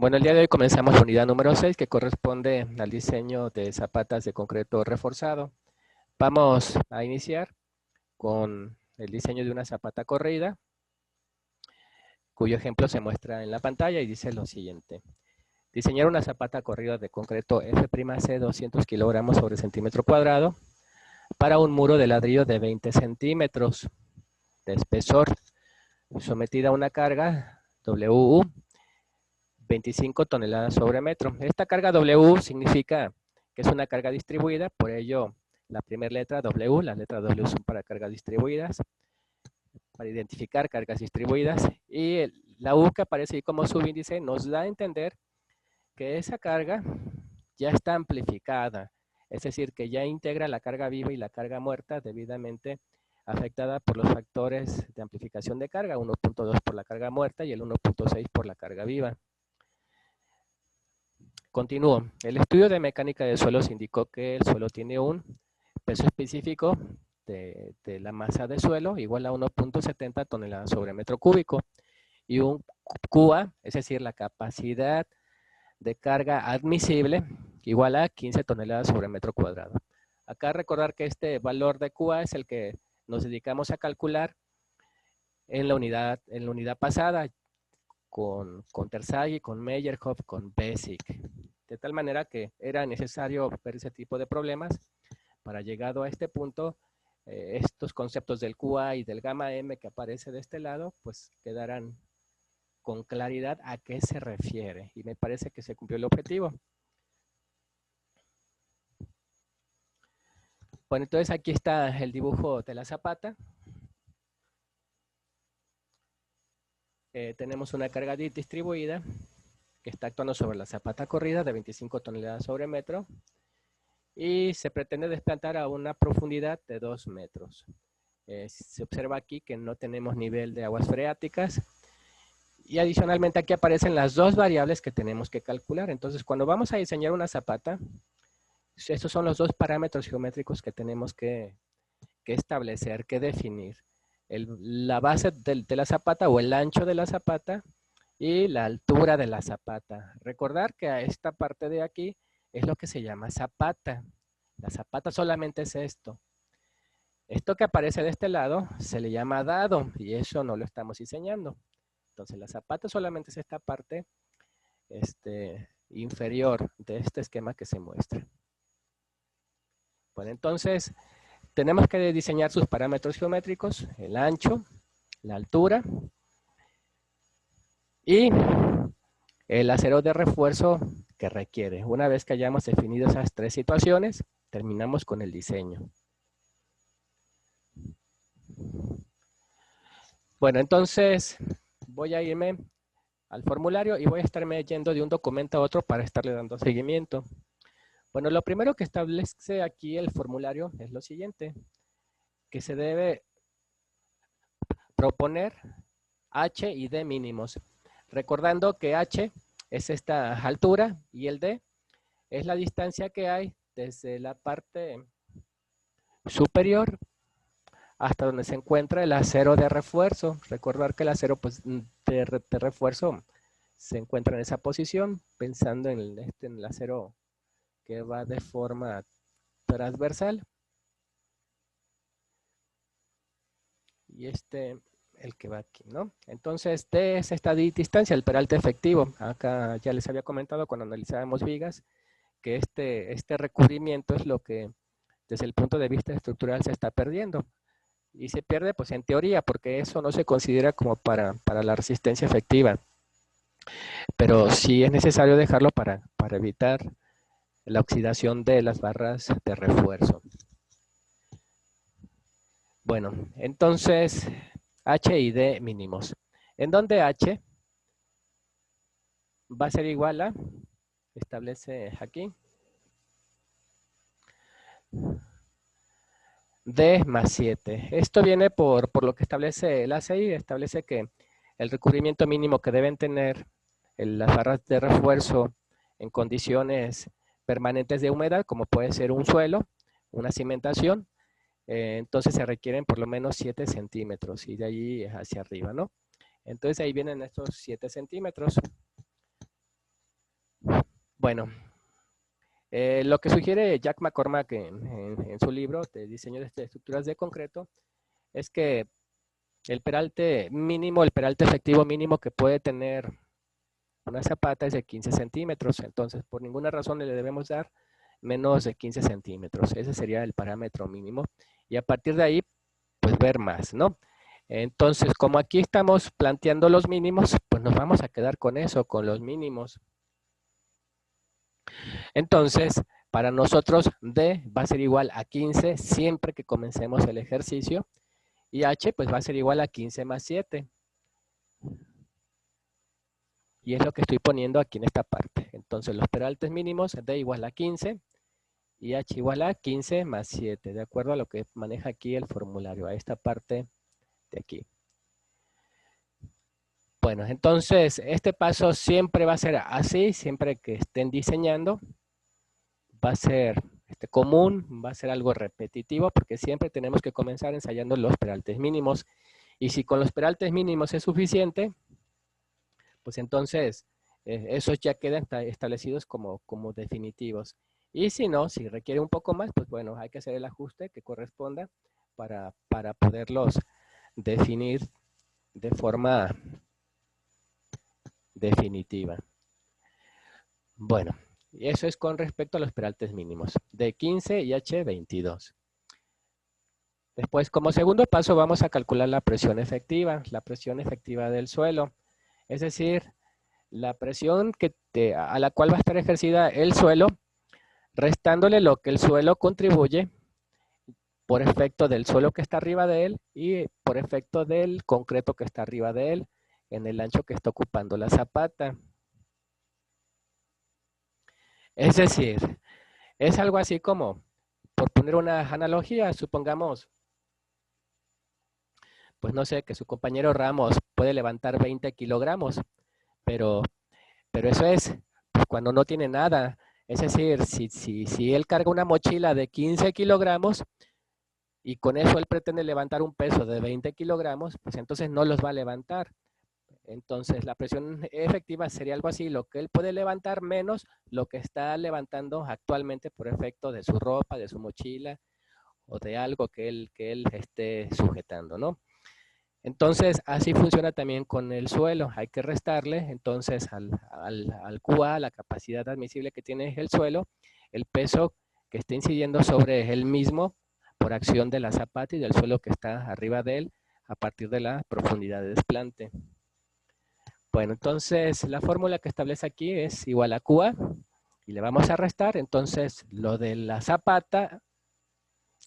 Bueno, el día de hoy comenzamos la unidad número 6 que corresponde al diseño de zapatas de concreto reforzado. Vamos a iniciar con el diseño de una zapata corrida, cuyo ejemplo se muestra en la pantalla y dice lo siguiente. Diseñar una zapata corrida de concreto F'(C) 200 kilogramos sobre centímetro cuadrado para un muro de ladrillo de 20 centímetros de espesor, sometida a una carga WU 25 toneladas sobre metro. Esta carga W significa que es una carga distribuida, por ello la primera letra W, las letras W son para cargas distribuidas, para identificar cargas distribuidas, y la U que aparece ahí como subíndice nos da a entender que esa carga ya está amplificada, es decir, que ya integra la carga viva y la carga muerta debidamente afectada por los factores de amplificación de carga, 1.2 por la carga muerta y el 1.6 por la carga viva. Continúo. El estudio de mecánica de suelos indicó que el suelo tiene un peso específico de la masa de suelo igual a 1.70 toneladas sobre metro cúbico y un QA, es decir, la capacidad de carga admisible igual a 15 toneladas sobre metro cuadrado. Acá recordar que este valor de QA es el que nos dedicamos a calcular en la unidad pasada con Terzaghi, con Meyerhoff, con Basic. De tal manera que era necesario ver ese tipo de problemas para llegado a este punto, estos conceptos del QA y del gamma M que aparece de este lado, pues quedarán con claridad a qué se refiere. Y me parece que se cumplió el objetivo. Bueno, entonces aquí está el dibujo de la zapata. Tenemos una carga distribuida que está actuando sobre la zapata corrida de 25 toneladas sobre metro y se pretende desplantar a una profundidad de 2 metros. Se observa aquí que no tenemos nivel de aguas freáticas y adicionalmente aquí aparecen las dos variables que tenemos que calcular. Entonces, cuando vamos a diseñar una zapata, estos son los dos parámetros geométricos que tenemos que establecer, que definir. La base de la zapata o el ancho de la zapata y la altura de la zapata. Recordar que a esta parte de aquí es lo que se llama zapata. La zapata solamente es esto. Esto que aparece de este lado se le llama dado y eso no lo estamos diseñando. Entonces la zapata solamente es esta parte inferior de este esquema que se muestra. Bueno, entonces tenemos que diseñar sus parámetros geométricos, el ancho, la altura y el acero de refuerzo que requiere. Una vez que hayamos definido esas tres situaciones, terminamos con el diseño. Bueno, entonces voy a irme al formulario y voy a estarme yendo de un documento a otro para estarle dando seguimiento. Bueno, lo primero que establece aquí el formulario es lo siguiente, que se debe proponer H y D mínimos, recordando que H es esta altura y el D es la distancia que hay desde la parte superior hasta donde se encuentra el acero de refuerzo. Recordar que el acero pues, de refuerzo se encuentra en esa posición, pensando en el acero que va de forma transversal. Y el que va aquí, ¿no? Entonces, D es esta distancia, el peralte efectivo. Acá ya les había comentado cuando analizábamos vigas que este recubrimiento es lo que desde el punto de vista estructural se está perdiendo. Y se pierde, pues en teoría, porque eso no se considera como para la resistencia efectiva. Pero sí es necesario dejarlo para evitar la oxidación de las barras de refuerzo. Bueno, entonces H y D mínimos. En donde H va a ser igual a, establece aquí, D más 7. Esto viene por lo que establece el ACI, establece que el recubrimiento mínimo que deben tener las barras de refuerzo en condiciones permanentes de humedad, como puede ser un suelo, una cimentación, entonces se requieren por lo menos 7 centímetros y de ahí hacia arriba, ¿no? Entonces ahí vienen estos 7 centímetros. Bueno, lo que sugiere Jack McCormack en su libro de diseño de estructuras de concreto es que el peralte mínimo, el peralte efectivo mínimo que puede tener una zapata es de 15 centímetros. Entonces, por ninguna razón le debemos dar menos de 15 centímetros. Ese sería el parámetro mínimo. Y a partir de ahí, pues ver más, ¿no? Entonces, como aquí estamos planteando los mínimos, pues nos vamos a quedar con eso, con los mínimos. Entonces, para nosotros D va a ser igual a 15 siempre que comencemos el ejercicio. Y H pues va a ser igual a 15 más 7. Y es lo que estoy poniendo aquí en esta parte. Entonces, los peraltes mínimos, D igual a 15 y H igual a 15 más 7, de acuerdo a lo que maneja aquí el formulario, a esta parte de aquí. Bueno, entonces este paso siempre va a ser así, siempre que estén diseñando, va a ser común, va a ser algo repetitivo, porque siempre tenemos que comenzar ensayando los peraltes mínimos. Y si con los peraltes mínimos es suficiente, pues entonces esos ya quedan establecidos como definitivos. Y si no, si requiere un poco más, pues bueno, hay que hacer el ajuste que corresponda para poderlos definir de forma definitiva. Bueno, y eso es con respecto a los peraltes mínimos, de 15 y H22. Después, como segundo paso, vamos a calcular la presión efectiva del suelo. Es decir, la presión a la cual va a estar ejercida el suelo, restándole lo que el suelo contribuye por efecto del suelo que está arriba de él y por efecto del concreto que está arriba de él en el ancho que está ocupando la zapata. Es decir, es algo así como, por poner una analogía, supongamos, pues no sé, que su compañero Ramos puede levantar 20 kilogramos, pero eso es pues, cuando no tiene nada. Es decir, si él carga una mochila de 15 kilogramos y con eso él pretende levantar un peso de 20 kilogramos, pues entonces no los va a levantar. Entonces la presión efectiva sería algo así, lo que él puede levantar menos lo que está levantando actualmente por efecto de su ropa, de su mochila o de algo que él esté sujetando, ¿no? Entonces, así funciona también con el suelo. Hay que restarle, entonces, al QA, la capacidad admisible que tiene el suelo, el peso que está incidiendo sobre él mismo por acción de la zapata y del suelo que está arriba de él a partir de la profundidad de desplante. Bueno, entonces, la fórmula que establece aquí es igual a QA y le vamos a restar. Entonces, lo de la zapata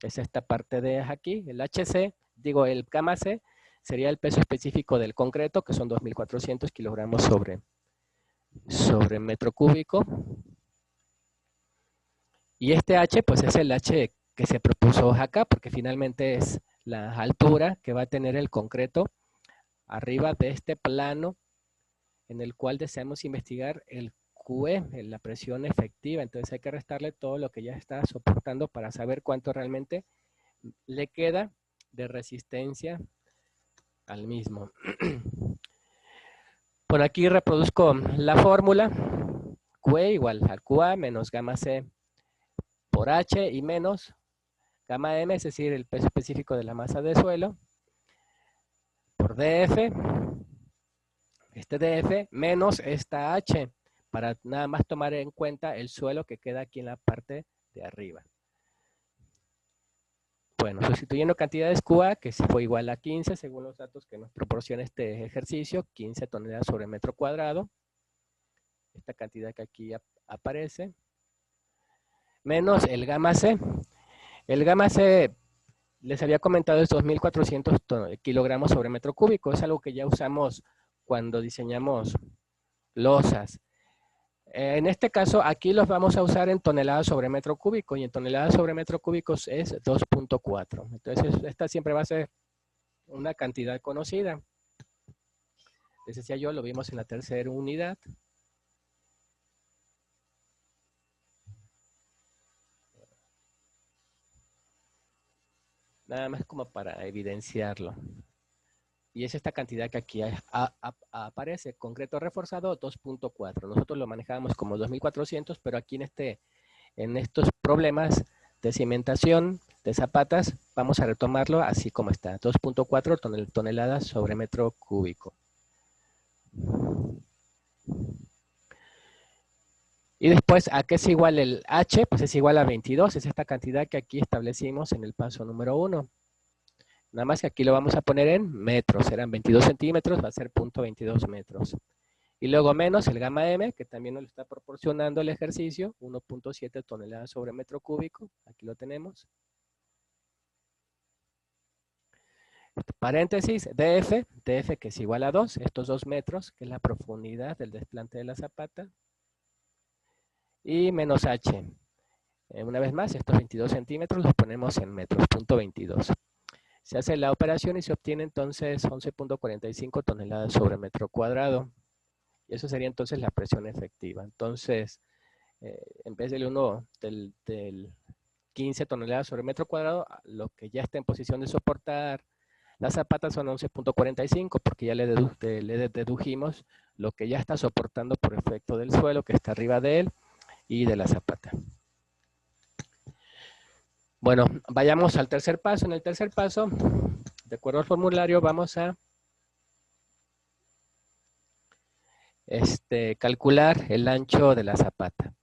es esta parte de aquí, el HC, digo, el KMC, sería el peso específico del concreto, que son 2.400 kilogramos sobre metro cúbico. Y este H, pues es el H que se propuso acá, porque finalmente es la altura que va a tener el concreto arriba de este plano en el cual deseamos investigar el QE, la presión efectiva. Entonces hay que restarle todo lo que ya está soportando para saber cuánto realmente le queda de resistencia al mismo. Por aquí reproduzco la fórmula QE igual al QA menos gamma C por H y menos gamma M, es decir, el peso específico de la masa de suelo, por DF, este DF menos esta H, para nada más tomar en cuenta el suelo que queda aquí en la parte de arriba. Bueno, sustituyendo cantidades QA, que fue igual a 15, según los datos que nos proporciona este ejercicio, 15 toneladas sobre metro cuadrado, esta cantidad que aquí aparece, menos el gamma C. El gamma C, les había comentado, es 2.400 kilogramos sobre metro cúbico, es algo que ya usamos cuando diseñamos losas. En este caso, aquí los vamos a usar en toneladas sobre metro cúbico, y en toneladas sobre metro cúbico es 2.4. Entonces, esta siempre va a ser una cantidad conocida. Les decía yo, lo vimos en la tercera unidad. Nada más como para evidenciarlo. Y es esta cantidad que aquí aparece, concreto reforzado 2.4. Nosotros lo manejábamos como 2400, pero aquí en estos problemas de cimentación de zapatas, vamos a retomarlo así como está, 2.4 toneladas sobre metro cúbico. Y después, ¿a qué es igual el H? Pues es igual a 22, es esta cantidad que aquí establecimos en el paso número 1. Nada más que aquí lo vamos a poner en metros, serán 22 centímetros, va a ser 0.22 metros. Y luego menos el gamma M, que también nos lo está proporcionando el ejercicio, 1.7 toneladas sobre metro cúbico, aquí lo tenemos. Paréntesis, DF que es igual a 2, estos 2 metros, que es la profundidad del desplante de la zapata. Y menos H. Una vez más, estos 22 centímetros los ponemos en metros, 0.22. Se hace la operación y se obtiene entonces 11.45 toneladas sobre metro cuadrado. Y eso sería entonces la presión efectiva. Entonces, en vez del 15 toneladas sobre metro cuadrado, lo que ya está en posición de soportar las zapatas son 11.45 porque ya le dedujimos lo que ya está soportando por efecto del suelo que está arriba de él y de la zapata. Bueno, vayamos al tercer paso. En el tercer paso, de acuerdo al formulario, vamos a calcular el ancho de la zapata.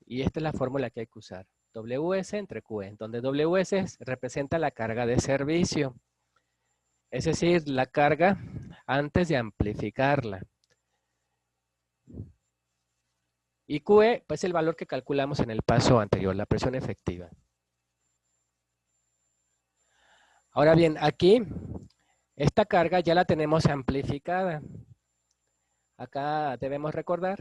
Y esta es la fórmula que hay que usar. WS entre QE, donde WS representa la carga de servicio. Es decir, la carga antes de amplificarla. Y QE, pues el valor que calculamos en el paso anterior, la presión efectiva. Ahora bien, aquí, esta carga ya la tenemos amplificada. Acá debemos recordar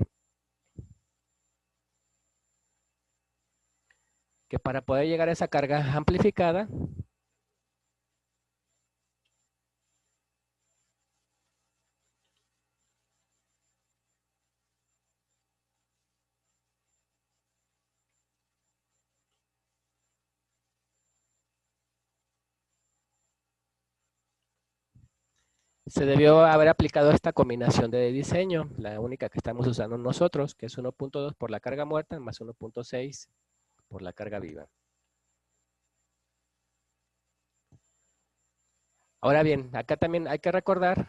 que para poder llegar a esa carga amplificada, se debió haber aplicado esta combinación de diseño, la única que estamos usando nosotros, que es 1.2 por la carga muerta más 1.6 por la carga viva. Ahora bien, acá también hay que recordar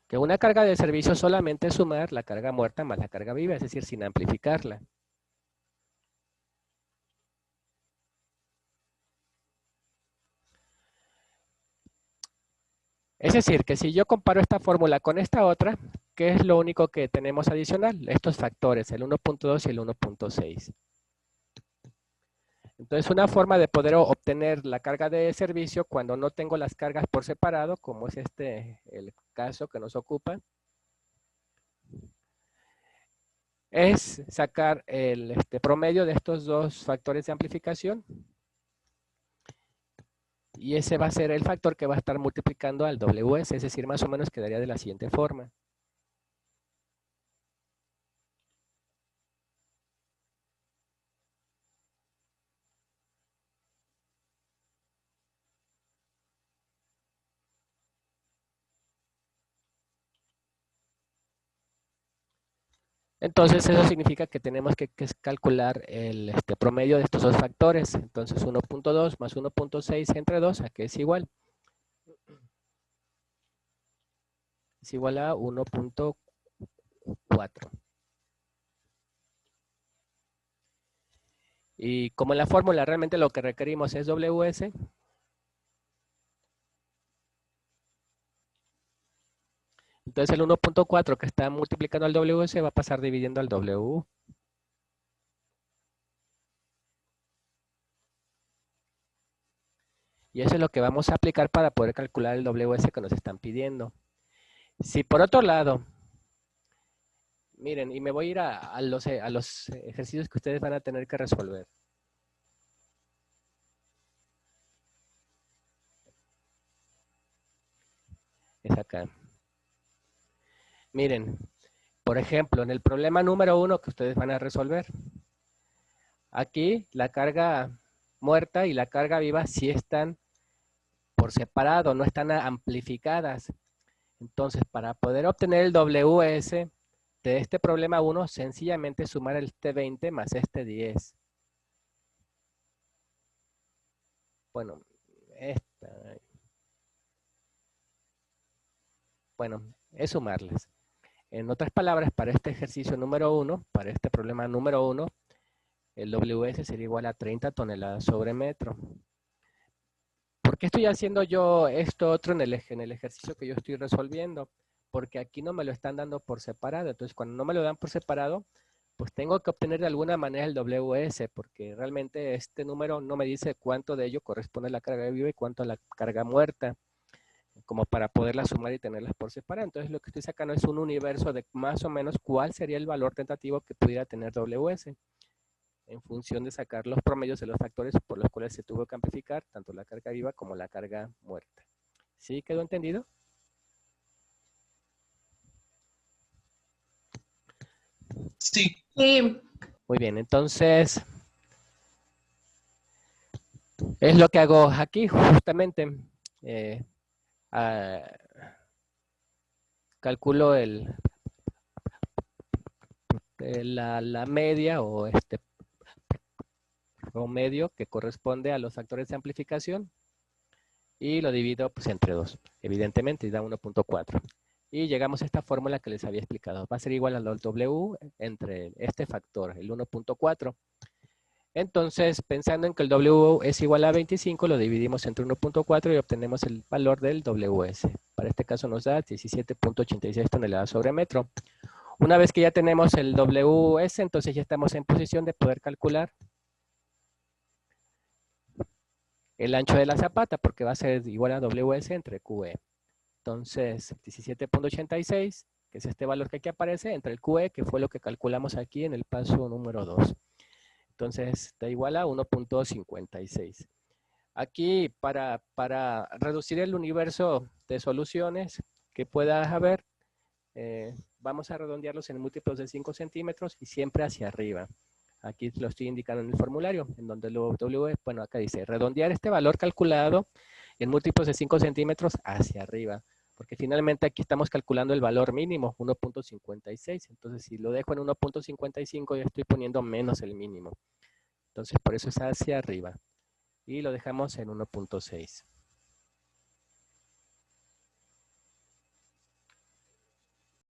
que una carga de servicio solamente es sumar la carga muerta más la carga viva, es decir, sin amplificarla. Es decir, que si yo comparo esta fórmula con esta otra, ¿qué es lo único que tenemos adicional? Estos factores, el 1.2 y el 1.6. Entonces, una forma de poder obtener la carga de servicio cuando no tengo las cargas por separado, como es el caso que nos ocupa, es sacar el promedio de estos dos factores de amplificación. Y ese va a ser el factor que va a estar multiplicando al WS, es decir, más o menos quedaría de la siguiente forma. Entonces eso significa que tenemos que calcular el promedio de estos dos factores. Entonces 1.2 más 1.6 entre 2, ¿a qué es igual? Es igual a 1.4. Y como en la fórmula realmente lo que requerimos es WS, entonces el 1.4 que está multiplicando al WS va a pasar dividiendo al W. Y eso es lo que vamos a aplicar para poder calcular el WS que nos están pidiendo. Si por otro lado, miren, y me voy a ir a los ejercicios que ustedes van a tener que resolver. Es acá. Miren, por ejemplo, en el problema número 1 que ustedes van a resolver, aquí la carga muerta y la carga viva sí están por separado, no están amplificadas. Entonces, para poder obtener el WS de este problema 1, sencillamente sumar el T20 más este 10. Bueno, es sumarlas. En otras palabras, para este ejercicio número 1, para este problema número 1, el WS sería igual a 30 toneladas sobre metro. ¿Por qué estoy haciendo yo esto otro en el ejercicio que yo estoy resolviendo? Porque aquí no me lo están dando por separado. Entonces, cuando no me lo dan por separado, pues tengo que obtener de alguna manera el WS, porque realmente este número no me dice cuánto de ello corresponde a la carga viva y cuánto a la carga muerta, como para poderlas sumar y tenerlas por separado. Entonces, lo que estoy sacando es un universo de más o menos cuál sería el valor tentativo que pudiera tener WS, en función de sacar los promedios de los factores por los cuales se tuvo que amplificar tanto la carga viva como la carga muerta. ¿Sí quedó entendido? Sí. Sí. Muy bien, entonces es lo que hago aquí justamente. Calculo la media o promedio que corresponde a los factores de amplificación y lo divido pues entre 2, evidentemente, y da 1.4. Y llegamos a esta fórmula que les había explicado. Va a ser igual al W entre este factor, el 1.4. Entonces, pensando en que el W es igual a 25, lo dividimos entre 1.4 y obtenemos el valor del WS. Para este caso nos da 17.86 toneladas sobre metro. Una vez que ya tenemos el WS, entonces ya estamos en posición de poder calcular el ancho de la zapata, porque va a ser igual a WS entre QE. Entonces, 17.86, que es este valor que aquí aparece, entre el QE, que fue lo que calculamos aquí en el paso número 2. Entonces, está igual a 1.56. Aquí, para reducir el universo de soluciones que pueda haber, vamos a redondearlos en múltiplos de 5 centímetros y siempre hacia arriba. Aquí lo estoy indicando en el formulario, en donde lo W, bueno, acá dice, redondear este valor calculado en múltiplos de 5 centímetros hacia arriba, porque finalmente aquí estamos calculando el valor mínimo, 1.56, entonces si lo dejo en 1.55 ya estoy poniendo menos el mínimo. Entonces por eso es hacia arriba, y lo dejamos en 1.6.